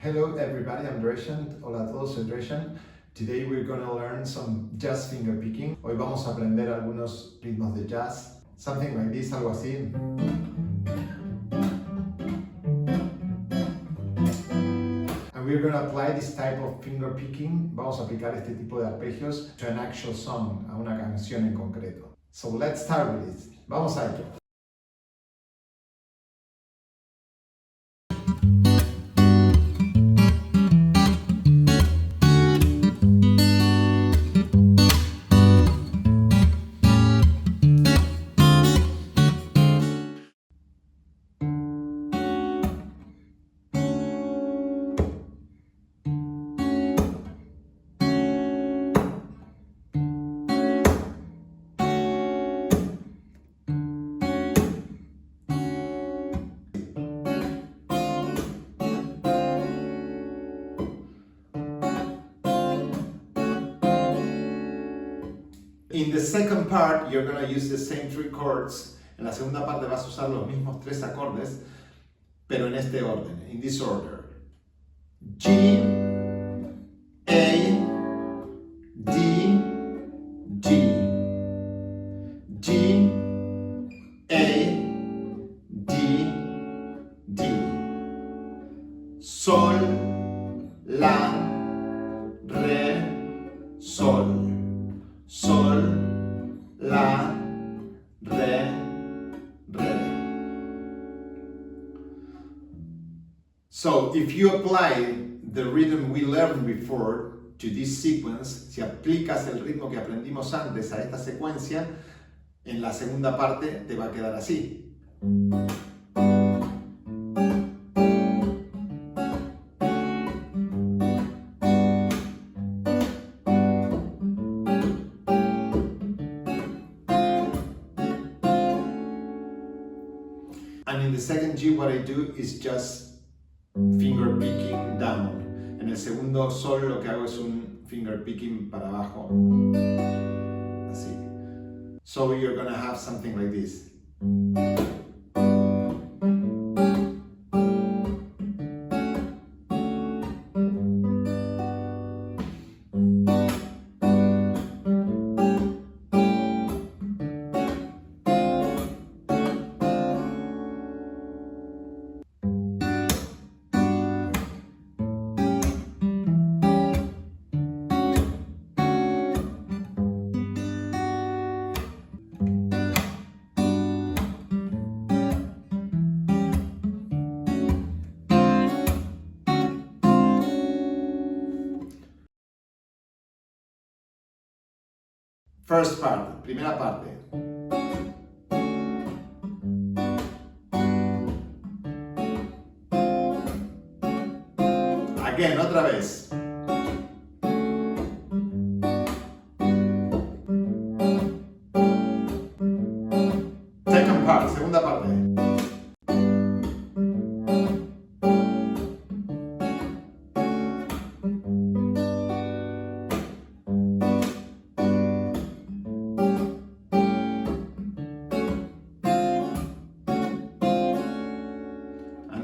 Hello everybody, I'm Dreshan. Hola a todos, soy Dreshan. Today we're gonna learn some jazz finger picking. Hoy vamos a aprender algunos ritmos de jazz. Something like this, algo así. And we're gonna apply this type of finger picking. Vamos a aplicar este tipo de arpegios to an actual song, a una canción en concreto. So let's start with it. Vamos a ello. In the second part, you're going to use the same three chords. En la segunda parte vas a usar los mismos tres acordes, pero en este orden, in this order. G, A, D, G. G, A, D, D. Sol, La, Re, Sol. Sol, La, Re, Re. So if you apply the rhythm we learned before to this sequence, si aplicas el ritmo que aprendimos antes a esta secuencia, en la segunda parte te va a quedar así. And in the second G, what I do is just finger picking down. En el segundo sol lo que hago es un finger picking para abajo. Así. So you're gonna have something like this. First part, primera parte. Again, otra vez. Second part, segunda parte.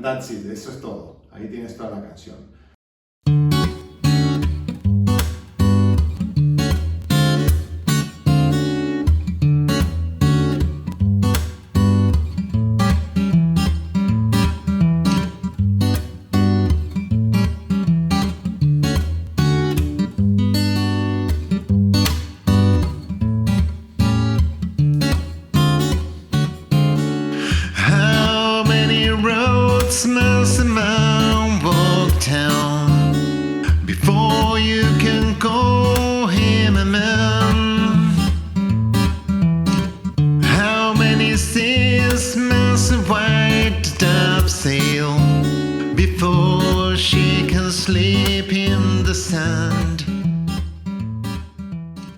That's it, eso es todo. Ahí tienes toda la canción. Must a man walk down before you can call him a man? How many seas must a white dove sail